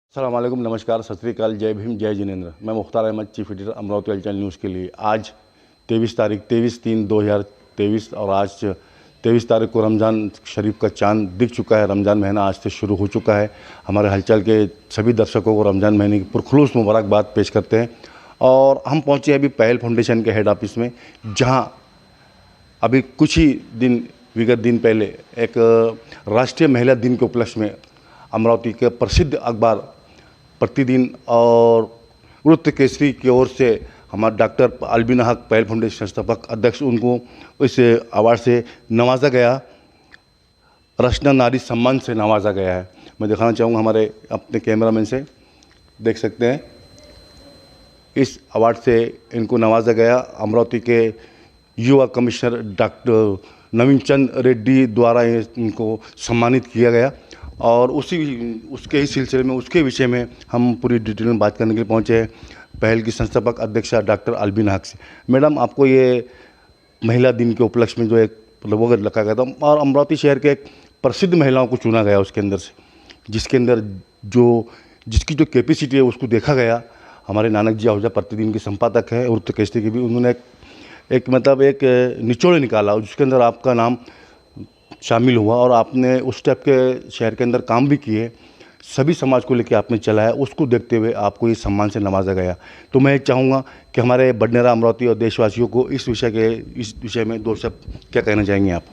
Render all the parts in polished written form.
अस्सलाम वालेकुम, नमस्कार, सत श्री अकाल, जय भीम, जय जिनेंद्र। मैं मुख्तार अहमद, चीफ एडिटर, अमरावती हलचल न्यूज़ के लिए। आज 23/3/2023 और आज 23 तारीख को रमज़ान शरीफ का चांद दिख चुका है। रमज़ान महीना आज से शुरू हो चुका है। हमारे हलचल के सभी दर्शकों को रमज़ान महीने की पुरखुलूस मुबारकबाद पेश करते हैं। और हम पहुँचे अभी पहल फाउंडेशन के हेड ऑफिस में, जहाँ अभी कुछ ही विगत दिन पहले एक राष्ट्रीय महिला दिन के उपलक्ष्य में अमरावती के प्रसिद्ध अखबार प्रतिदिन और वृत्त केसरी की ओर से हमारे डॉक्टर अलबीना हक, पहल फाउंडेशन संस्थापक अध्यक्ष, उनको इस अवार्ड से नवाजा गया, रचना नारी सम्मान से नवाजा गया है। मैं दिखाना चाहूँगा, हमारे अपने कैमरामैन से देख सकते हैं, इस अवार्ड से इनको नवाजा गया। अमरावती के युवा कमिश्नर डॉक्टर नवीन चंद रेड्डी द्वारा इनको सम्मानित किया गया। और उसके ही सिलसिले में, उसके विषय में हम पूरी डिटेल में बात करने के लिए पहुंचे हैं पहल की संस्थापक अध्यक्षा डॉक्टर अलबीना हक से। मैडम, आपको ये महिला दिन के उपलक्ष्य में जो एक लोगो रखा गया था और अमरावती शहर के एक प्रसिद्ध महिलाओं को चुना गया उसके अंदर से, जिसके अंदर जिसकी जो कैपेसिटी है उसको देखा गया। हमारे नानक जी आहूजा प्रतिदिन के संपादक हैं, वृत्त केसरी के भी, उन्होंने एक निचोड़ निकाला जिसके अंदर आपका नाम शामिल हुआ और आपने उस टाइप के शहर के अंदर काम भी किए, सभी समाज को लेकर आपने चलाया। उसको देखते हुए आपको ये सम्मान से नवाजा गया। तो मैं चाहूँगा कि हमारे बडनेरा, अमरावती और देशवासियों को इस विषय में दो शब्द क्या कहना चाहेंगे आप?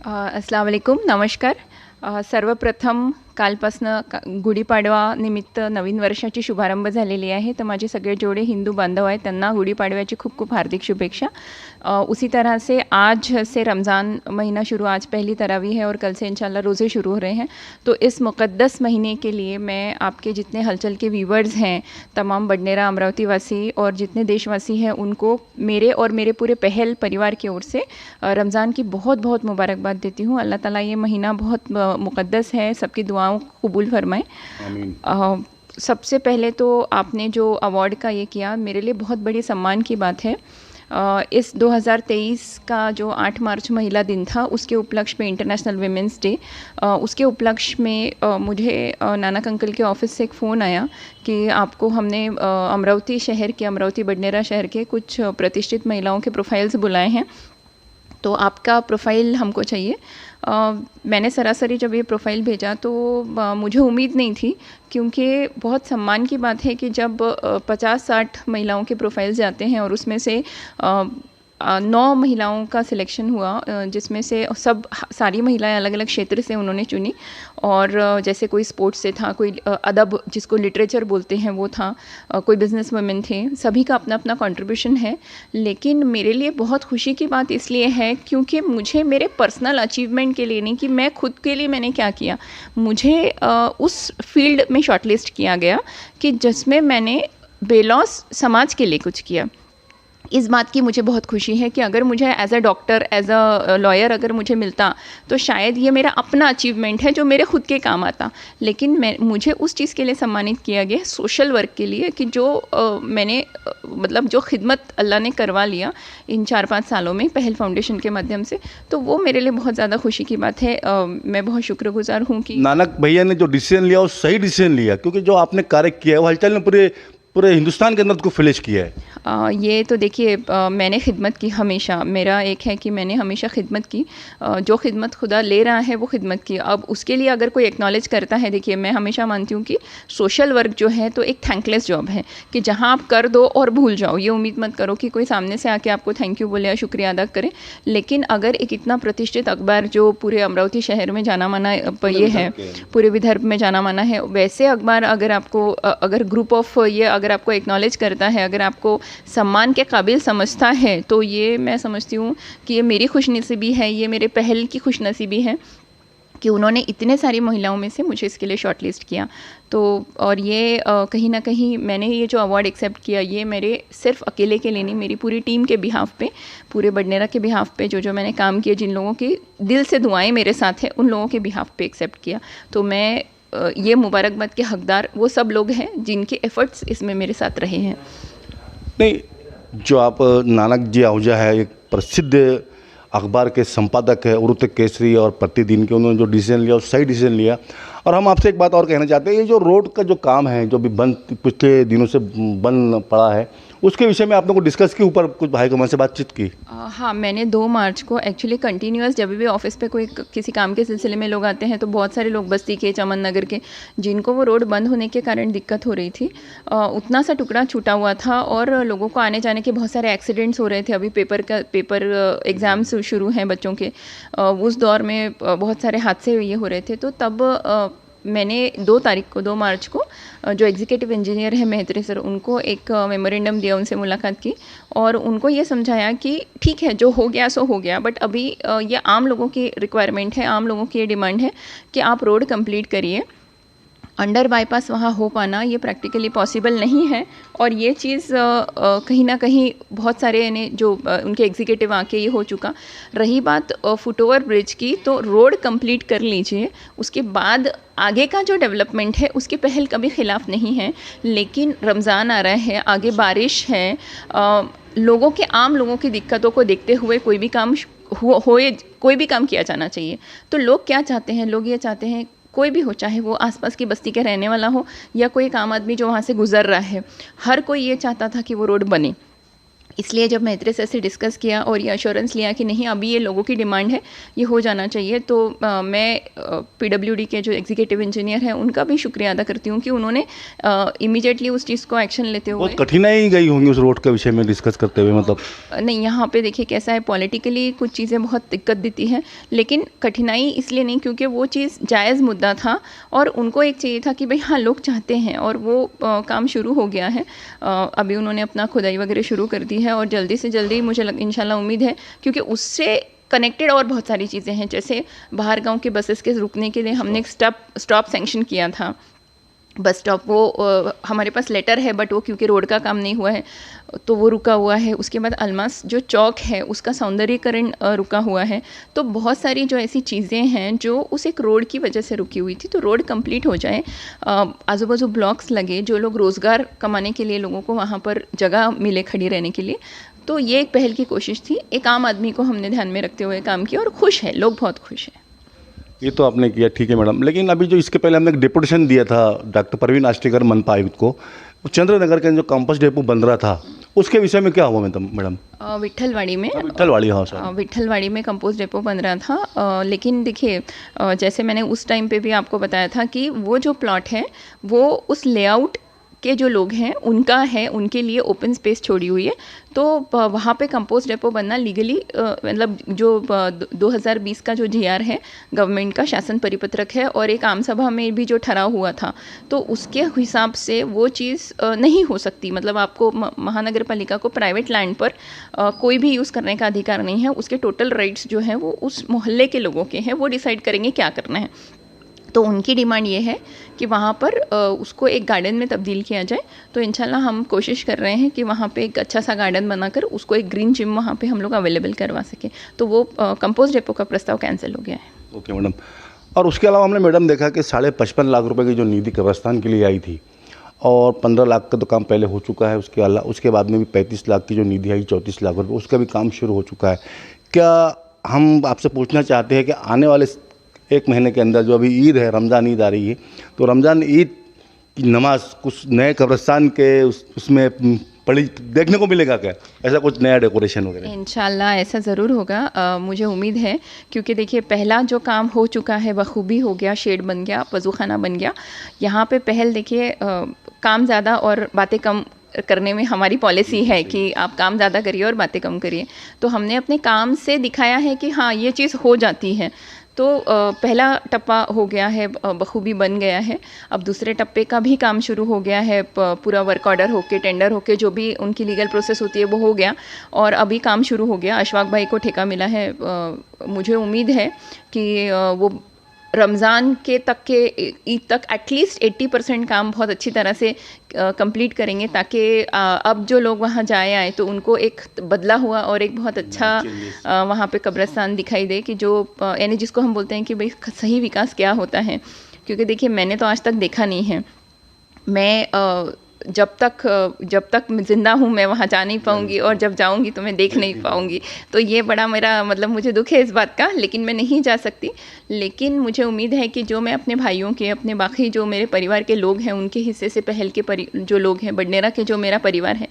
अस्सलाम वालेकुम, नमस्कार। सर्वप्रथम कालपासनं गुढीपाडवा निमित्त नवीन वर्षाची शुभारंभ झालेली आहे। तर माझे सगळे जेवढे हिंदू बांधव आहेत त्यांना गुढीपाडव्याची खूप खूप हार्दिक शुभेच्छा। उसी तरह से आज से रमज़ान महीना शुरू, आज पहली तरावी है और कल से इंशाल्लाह रोज़े शुरू हो रहे हैं। तो इस मुक़द्दस महीने के लिए मैं आपके जितने हलचल के व्यूवर्स हैं, तमाम बडनेरा अमरावती वासी और जितने देशवासी हैं, उनको मेरे और मेरे पूरे पहल परिवार की ओर से रमज़ान की बहुत बहुत मुबारकबाद देती हूँ। अल्लाह ताला ये महीना बहुत मुक़द्दस है, सबकी दुआओं को कबूल फरमाएं। आमीन। सबसे पहले तो आपने जो अवार्ड का ये किया, मेरे लिए बहुत बड़ी सम्मान की बात है। इस 2023 का जो 8 मार्च महिला दिन था, उसके उपलक्ष्य में इंटरनेशनल विमेंस डे, उसके उपलक्ष्य में मुझे नानक अंकल के ऑफ़िस से एक फ़ोन आया कि आपको हमने अमरावती बडनेरा शहर के कुछ प्रतिष्ठित महिलाओं के प्रोफाइल्स बुलाए हैं, तो आपका प्रोफाइल हमको चाहिए। मैंने सरासरी जब ये प्रोफाइल भेजा तो मुझे उम्मीद नहीं थी, क्योंकि बहुत सम्मान की बात है कि जब 50-60 महिलाओं के प्रोफाइल्स जाते हैं और उसमें से 9 महिलाओं का सिलेक्शन हुआ, जिसमें से सारी महिलाएं अलग अलग क्षेत्र से उन्होंने चुनी। और जैसे कोई स्पोर्ट्स से था, कोई अदब जिसको लिटरेचर बोलते हैं वो था, कोई बिजनेस वुमेन थे, सभी का अपना अपना कंट्रीब्यूशन है। लेकिन मेरे लिए बहुत खुशी की बात इसलिए है क्योंकि मुझे मेरे पर्सनल अचीवमेंट के लिए नहीं, कि मैं खुद के लिए मैंने क्या किया, मुझे उस फील्ड में शॉर्टलिस्ट किया गया कि जिसमें मैंने बेलॉस समाज के लिए कुछ किया। इस बात की मुझे बहुत खुशी है कि अगर मुझे as a doctor, as a lawyer अगर मुझे मिलता तो शायद ये मेरा अपना अचीवमेंट है जो मेरे खुद के काम आता। लेकिन मुझे उस चीज़ के लिए सम्मानित किया गया, सोशल वर्क के लिए, कि जो मैंने जो खिदमत अल्लाह ने करवा लिया इन 4-5 सालों में पहल फाउंडेशन के माध्यम से, तो वो मेरे लिए बहुत ज़्यादा खुशी की बात है। मैं बहुत शुक्रगुजार हूँ कि नानक भैया ने जो डिसीजन लिया वो सही डिसीजन लिया, क्योंकि जो आपने कार्य किया है वो हलचल ने पूरे हिंदुस्तान के अंदर को फ्लैश किया है। ये तो देखिए, मैंने खिदमत की हमेशा। मेरा एक है कि मैंने हमेशा खिदमत की, जो खिदमत खुदा ले रहा है वो खिदमत की। अब उसके लिए अगर कोई एक्नॉलेज करता है, देखिए मैं हमेशा मानती हूँ कि सोशल वर्क जो है तो एक थैंकलेस जॉब है, कि जहाँ आप कर दो और भूल जाओ। ये उम्मीद मत करो कि कोई सामने से आके आपको थैंक यू बोले या शुक्रिया अदा करे। लेकिन अगर एक इतना प्रतिष्ठित अखबार जो पूरे अमरावती शहर में जाना माना ये है, पूरे विदर्भ में जाना माना है, वैसे अखबार अगर ग्रुप ऑफ ये अगर आपको एक्नॉलेज करता है, अगर आपको सम्मान के काबिल समझता है, तो ये मैं समझती हूँ कि ये मेरी खुशनसीबी है, ये मेरे पहल की खुशनसीबी है कि उन्होंने इतने सारी महिलाओं में से मुझे इसके लिए शॉर्टलिस्ट किया। तो और ये कहीं ना कहीं मैंने ये जो अवार्ड एक्सेप्ट किया, ये मेरे सिर्फ अकेले के लिए नहीं, मेरी पूरी टीम के बिहाफ पे, पूरे बडनेरा के बिहाफ पे जो मैंने काम किया, जिन लोगों की दिल से दुआएं मेरे साथ हैं, उन लोगों के बिहाफ पे एक्सेप्ट किया। तो मैं ये मुबारकबाद के हकदार वो सब लोग हैं जिनके एफर्ट्स इसमें मेरे साथ रहे हैं। नहीं, जो आप नानक जी आहूजा है, एक प्रसिद्ध अखबार के संपादक है उरुत केसरी और प्रतिदिन के, उन्होंने जो डिसीजन लिया वो सही डिसीजन लिया। और हम आपसे एक बात और कहना चाहते हैं, ये जो रोड का जो काम है जो भी बंद पिछले दिनों से बंद पड़ा है, उसके विषय में आप लोगों को डिस्कस के ऊपर कुछ भाई कमान से बातचीत की? हाँ, मैंने 2 मार्च को एक्चुअली कंटिन्यूअस जब भी ऑफिस पे कोई किसी काम के सिलसिले में लोग आते हैं तो बहुत सारे लोग बस्ती के, चमन नगर के, जिनको वो रोड बंद होने के कारण दिक्कत हो रही थी, उतना सा टुकड़ा छूटा हुआ था और लोगों को आने जाने के बहुत सारे एक्सीडेंट्स हो रहे थे। अभी पेपर एग्ज़ाम्स शुरू हैं बच्चों के, उस दौर में बहुत सारे हादसे ये हो रहे थे। तो तब मैंने 2 मार्च को जो एग्जीक्यूटिव इंजीनियर है मेहतरे सर, उनको एक मेमोरेंडम दिया, उनसे मुलाकात की और उनको ये समझाया कि ठीक है जो हो गया सो हो गया, बट अभी ये आम लोगों की रिक्वायरमेंट है, आम लोगों की ये डिमांड है कि आप रोड कंप्लीट करिए। अंडर बाईपास वहाँ हो पाना ये प्रैक्टिकली पॉसिबल नहीं है और ये चीज़ कहीं ना कहीं बहुत सारे ने जो उनके एग्जीक्यूटिव आके ये हो चुका। रही बात फुटओवर ब्रिज की, तो रोड कंप्लीट कर लीजिए, उसके बाद आगे का जो डेवलपमेंट है उसके पहल कभी खिलाफ नहीं है, लेकिन रमज़ान आ रहा है, आगे बारिश है, लोगों के आम लोगों की दिक्कतों को देखते हुए कोई भी काम किया जाना चाहिए। तो लोग क्या चाहते हैं, लोग ये चाहते हैं कोई भी हो, चाहे वो आसपास की बस्ती के रहने वाला हो या कोई एक आम आदमी जो वहाँ से गुजर रहा है, हर कोई ये चाहता था कि वो रोड बने। इसलिए जब मेहतरे सर से डिस्कस किया और ये अश्योरेंस लिया कि नहीं अभी ये लोगों की डिमांड है, ये हो जाना चाहिए, तो मैं PWD के जो एग्जीक्यूटिव इंजीनियर हैं उनका भी शुक्रिया अदा करती हूँ कि उन्होंने इमीडिएटली उस चीज़ को एक्शन लेते हुए। बहुत कठिनाई गई होंगी उस रोड के विषय में डिस्कस करते हुए, मतलब? नहीं, यहाँ पे देखिए कैसा है, पॉलिटिकली कुछ चीज़ें बहुत दिक्कत देती हैं, लेकिन कठिनाई इसलिए नहीं क्योंकि वो चीज़ जायज़ मुद्दा था और उनको एक चाहिए था कि भाई हाँ लोग चाहते हैं और वो काम शुरू हो गया है। अभी उन्होंने अपना खुदाई वगैरह शुरू कर दी है और जल्दी से जल्दी मुझे इंशाल्लाह उम्मीद है, क्योंकि उससे कनेक्टेड और बहुत सारी चीज़ें हैं, जैसे बाहर गांव के बसेस के रुकने के लिए हमने एक स्टॉप सैंक्शन किया था, बस स्टॉप, वो हमारे पास लेटर है बट वो क्योंकि रोड का काम नहीं हुआ है तो वो रुका हुआ है। उसके बाद अलमास जो चौक है उसका सौंदर्यीकरण रुका हुआ है। तो बहुत सारी जो ऐसी चीज़ें हैं जो उस एक रोड की वजह से रुकी हुई थी, तो रोड कंप्लीट हो जाए, आजू बाजू ब्लॉक्स लगे, जो लोग रोज़गार कमाने के लिए लोगों को वहाँ पर जगह मिले खड़ी रहने के लिए, तो ये एक पहल की कोशिश थी। एक आम आदमी को हमने ध्यान में रखते हुए काम किया और खुश है, लोग बहुत खुश हैं। ये तो आपने किया, ठीक है मैडम, लेकिन अभी जो इसके पहले हमने एक डिपुटेशन दिया था डॉक्टर परवीन आष्टेकर मनपा आयुक्त को, चंद्रनगर के जो कैंपस डेपो बन रहा था उसके विषय में क्या हुआ मैडम? विट्ठलवाड़ी में, हाँ सर, विट्ठलवाड़ी में कंपोस्ट डेपो बन रहा था, लेकिन देखिए जैसे मैंने उस टाइम पे भी आपको बताया था कि वो जो प्लॉट है वो उस लेआउट के जो लोग हैं उनका है, उनके लिए ओपन स्पेस छोड़ी हुई है, तो वहाँ पे कंपोस्ट डेपो बनना लीगली, मतलब जो 2020 का जो GR है गवर्नमेंट का शासन परिपत्रक है और एक आम सभा में भी जो ठहराव हुआ था, तो उसके हिसाब से वो चीज़ नहीं हो सकती। मतलब आपको महानगर पालिका को प्राइवेट लैंड पर कोई भी यूज़ करने का अधिकार नहीं है, उसके टोटल राइट्स जो हैं वो उस मोहल्ले के लोगों के हैं, वो डिसाइड करेंगे क्या करना है। तो उनकी डिमांड ये है कि वहाँ पर उसको एक गार्डन में तब्दील किया जाए, तो इंशाल्लाह हम कोशिश कर रहे हैं कि वहाँ पे एक अच्छा सा गार्डन बनाकर उसको एक ग्रीन जिम वहाँ पे हम लोग अवेलेबल करवा सकें। तो वो कंपोस्ट डेपो का प्रस्ताव कैंसिल हो गया है। ओके मैडम, और उसके अलावा हमने मैडम देखा कि 55.5 लाख रुपए की जो निधि कब्रस्तान के लिए आई थी और 15 लाख का तो काम पहले हो चुका है, उसके बाद में भी 35 लाख की जो निधि आई 34 लाख रुपये, उसका भी काम शुरू हो चुका है। क्या हम आपसे पूछना चाहते हैं कि आने वाले 1 महीने के अंदर जो अभी ईद है, रमज़ान ईद आ रही है, तो रमज़ान ईद की नमाज कुछ नए कब्रस्तान के उसमें पड़ी देखने को मिलेगा क्या, ऐसा कुछ नया डेकोरेशन वगैरह? इंशाल्लाह ऐसा ज़रूर होगा, मुझे उम्मीद है, क्योंकि देखिए पहला जो काम हो चुका है बखूबी हो गया, शेड बन गया, वज़ूखाना बन गया। यहाँ पे पहल देखिए काम ज़्यादा और बातें कम करने में हमारी पॉलिसी है कि आप काम ज़्यादा करिए और बातें कम करिए, तो हमने अपने काम से दिखाया है कि हाँ ये चीज़ हो जाती है। तो पहला टप्पा हो गया है, बखूबी बन गया है। अब दूसरे टप्पे का भी काम शुरू हो गया है, पूरा वर्क ऑर्डर होके, टेंडर होके, जो भी उनकी लीगल प्रोसेस होती है वो हो गया और अभी काम शुरू हो गया। अशफाक भाई को ठेका मिला है, मुझे उम्मीद है कि वो रमज़ान के ईद तक एटलीस्ट 80% काम बहुत अच्छी तरह से कंप्लीट करेंगे, ताकि अब जो लोग वहाँ जाए आए तो उनको एक बदला हुआ और एक बहुत अच्छा वहाँ पे कब्रिस्तान दिखाई दे, कि जो यानी जिसको हम बोलते हैं कि भाई सही विकास क्या होता है। क्योंकि देखिए मैंने तो आज तक देखा नहीं है, मैं जब तक मैं ज़िंदा हूँ मैं वहाँ जा नहीं पाऊँगी, और जब जाऊँगी तो मैं देख नहीं पाऊँगी। तो ये बड़ा मेरा मतलब मुझे दुख है इस बात का, लेकिन मैं नहीं जा सकती। लेकिन मुझे उम्मीद है कि जो मैं अपने भाइयों के, अपने बाकी जो मेरे परिवार के लोग हैं उनके हिस्से से पहल के जो लोग हैं बडनेरा के, जो मेरा परिवार है,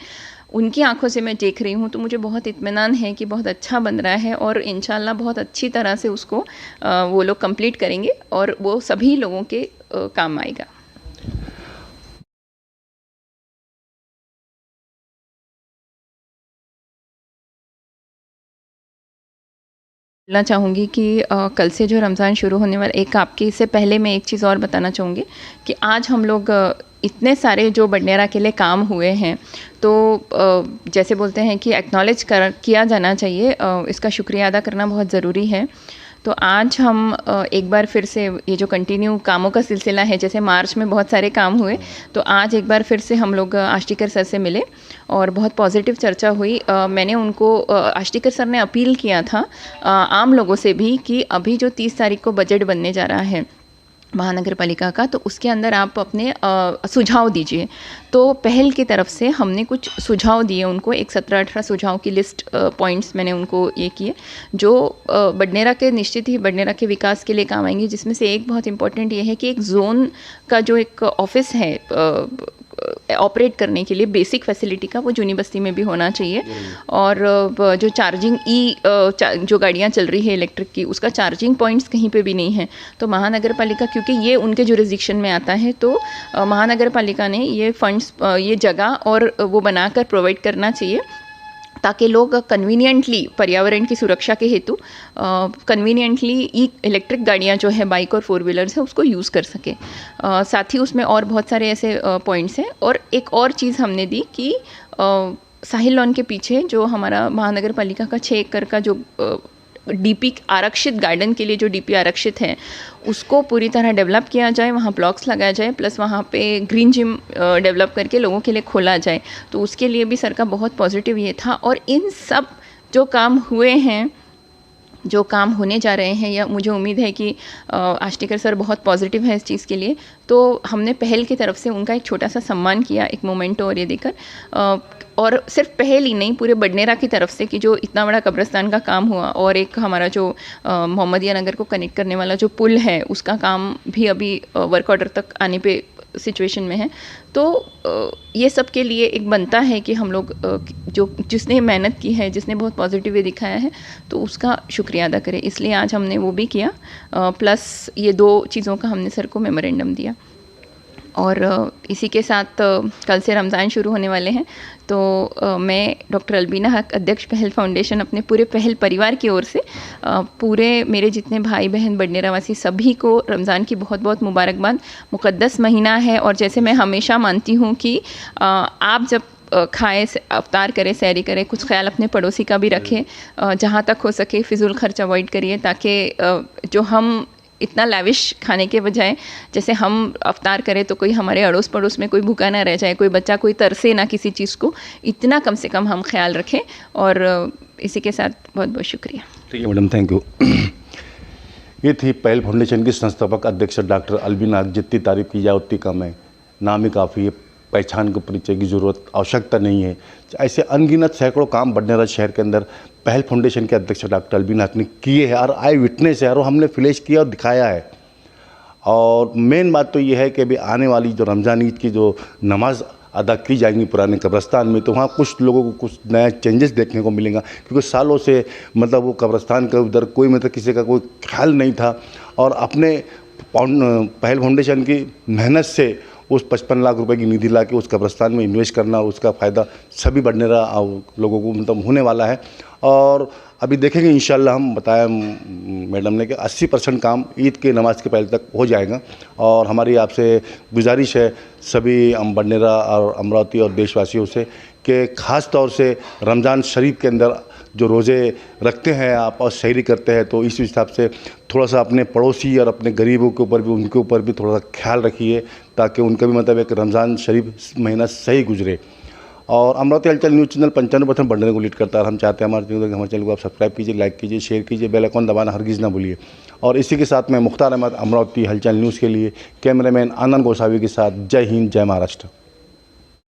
उनकी आंखों से मैं देख रही हूँ, तो मुझे बहुत इत्मीनान है कि बहुत अच्छा बन रहा है और इंशाल्लाह बहुत अच्छी तरह से उसको वो लोग कंप्लीट करेंगे और वो सभी लोगों के काम आएगा। बोलना चाहूँगी कि कल से जो रमज़ान शुरू होने वाला, एक आपके इससे पहले मैं एक चीज़ और बताना चाहूँगी कि आज हम लोग इतने सारे जो बडनेरा के लिए काम हुए हैं, तो जैसे बोलते हैं कि एक्नॉलेज किया जाना चाहिए, इसका शुक्रिया अदा करना बहुत ज़रूरी है। तो आज हम एक बार फिर से ये जो कंटिन्यू कामों का सिलसिला है, जैसे मार्च में बहुत सारे काम हुए, तो आज एक बार फिर से हम लोग आष्टीकर सर से मिले और बहुत पॉजिटिव चर्चा हुई। मैंने उनको आष्टीकर सर ने अपील किया था आम लोगों से भी कि अभी जो 30 तारीख को बजट बनने जा रहा है महानगर पालिका का, तो उसके अंदर आप अपने सुझाव दीजिए। तो पहल की तरफ से हमने कुछ सुझाव दिए उनको, एक 17-18 सुझाव की लिस्ट पॉइंट्स मैंने उनको ये किए, जो बडनेरा के निश्चित ही बडनेरा के विकास के लिए काम आएंगे। जिसमें से एक बहुत इंपॉर्टेंट ये है कि एक जोन का जो एक ऑफिस है ऑपरेट करने के लिए बेसिक फैसिलिटी का, वो जूनी बस्ती में भी होना चाहिए। और जो चार्जिंग जो गाड़ियाँ चल रही है इलेक्ट्रिक की, उसका चार्जिंग पॉइंट्स कहीं पे भी नहीं है। तो महानगर पालिका, क्योंकि ये उनके जुरिस्डिक्शन में आता है, तो महानगर पालिका ने ये फंड्स, ये जगह और वो बनाकर प्रोवाइड करना चाहिए, ताकि लोग कन्वीनियंटली पर्यावरण की सुरक्षा के हेतु कन्वीनियंटली इलेक्ट्रिक गाड़ियाँ जो है, बाइक और 4 व्हीलर्स है, उसको यूज़ कर सके। साथ ही उसमें और बहुत सारे ऐसे पॉइंट्स हैं। और एक और चीज़ हमने दी कि साहिल लॉन के पीछे जो हमारा महानगर पालिका का 6 एकड़ का जो डीपी आरक्षित गार्डन के लिए जो डीपी आरक्षित है, उसको पूरी तरह डेवलप किया जाए, वहाँ ब्लॉक्स लगाया जाए, प्लस वहाँ पे ग्रीन जिम डेवलप करके लोगों के लिए खोला जाए। तो उसके लिए भी सर का बहुत पॉजिटिव ये था। और इन सब जो काम हुए हैं, जो काम होने जा रहे हैं, या मुझे उम्मीद है कि आष्टीकर सर बहुत पॉजिटिव है इस चीज़ के लिए, तो हमने पहल की तरफ से उनका एक छोटा सा सम्मान किया, एक मोमेंटो और ये देकर। और सिर्फ पहल ही नहीं, पूरे बडनेरा की तरफ से कि जो इतना बड़ा कब्रिस्तान का काम हुआ, और एक हमारा जो मोहम्मदिया नगर को कनेक्ट करने वाला जो पुल है, उसका काम भी अभी वर्क ऑर्डर तक आने पे सिचुएशन में है। तो ये सब के लिए एक बनता है कि हम लोग जिसने मेहनत की है, जिसने बहुत पॉजिटिव वे दिखाया है, तो उसका शुक्रिया अदा करें। इसलिए आज हमने वो भी किया, प्लस ये 2 चीज़ों का हमने सर को मेमोरेंडम दिया। और इसी के साथ कल से रमज़ान शुरू होने वाले हैं, तो मैं डॉक्टर अलबीना हक, अध्यक्ष पहल फाउंडेशन, अपने पूरे पहल परिवार की ओर से पूरे मेरे जितने भाई बहन बडनेरा वासी सभी को रमज़ान की बहुत बहुत मुबारकबाद। मुक़द्दस महीना है, और जैसे मैं हमेशा मानती हूँ कि आप जब खाएं, अफ्तार करें, सैरी करें, कुछ ख्याल अपने पड़ोसी का भी रखें, जहाँ तक हो सके फ़िज़ूल खर्च अवॉइड करिए, ताकि जो हम इतना लाविश खाने के बजाय, जैसे हम अफ्तार करें तो कोई हमारे अड़ोस पड़ोस में कोई भूखा ना रह जाए, कोई बच्चा कोई तरसे ना किसी चीज़ को, इतना कम से कम हम ख्याल रखें। और इसी के साथ बहुत बहुत शुक्रिया। ठीक है मैडम, थैंक यू। ये थी पहल फाउंडेशन की संस्थापक अध्यक्ष डॉक्टर अलबीना हक। जितनी तारीफ की जाए उतनी कम है, नाम ही काफ़ी है, पहचान को परिचय की ज़रूरत, आवश्यकता नहीं है। ऐसे अनगिनत सैकड़ों काम बडनेरा शहर के अंदर पहल फाउंडेशन के अध्यक्ष डॉक्टर अलबीना हक ने किए हैं, और आई विटनेस है, और हमने फ्लैश किया और दिखाया है। और मेन बात तो ये है कि अभी आने वाली जो रमज़ान ईद की जो नमाज़ अदा की जाएंगी पुराने कब्रस्तान में, तो वहाँ कुछ लोगों को कुछ नया चेंजेस देखने को मिलेगा, क्योंकि सालों से मतलब वो कब्रस्तान के उधर कोई मतलब किसी का कोई ख्याल नहीं था। और अपने पहल फाउंडेशन की मेहनत से उस 55 लाख रुपए की निधि ला के उस कब्रस्तान में इन्वेस्ट करना, उसका फ़ायदा सभी बडनेरा लोगों को मतलब होने वाला है। और अभी देखेंगे इंशाल्लाह, हम बताया मैडम ने कि 80% काम ईद के नमाज के पहले तक हो जाएगा। और हमारी आपसे गुजारिश है सभी बडनेरा और अमरावती और देशवासियों से कि ख़ास तौर से रमज़ान शरीफ के अंदर जो रोज़े रखते हैं आप और सहरी करते हैं, तो इस हिसाब से थोड़ा सा अपने पड़ोसी और अपने गरीबों के ऊपर भी, उनके ऊपर भी थोड़ा सा ख्याल रखिए, ताकि उनका भी मतलब एक रमज़ान शरीफ महीना सही गुजरे। और अमरावती हलचल न्यूज़ चैनल 95% बडनेरा को लीड करता है, और हम चाहते हैं हमारे चैनल को आप सब्सक्राइब कीजिए, लाइक कीजिए, शेयर कीजिए, बेल आइकन दबाना हरगिज़ ना भूलिए। और इसी के साथ मैं मुख्तार अहमद, अमरावती हलचल न्यूज़ के लिए कैमरामैन आनंद गोसावी के साथ, जय हिंद, जय महाराष्ट्र।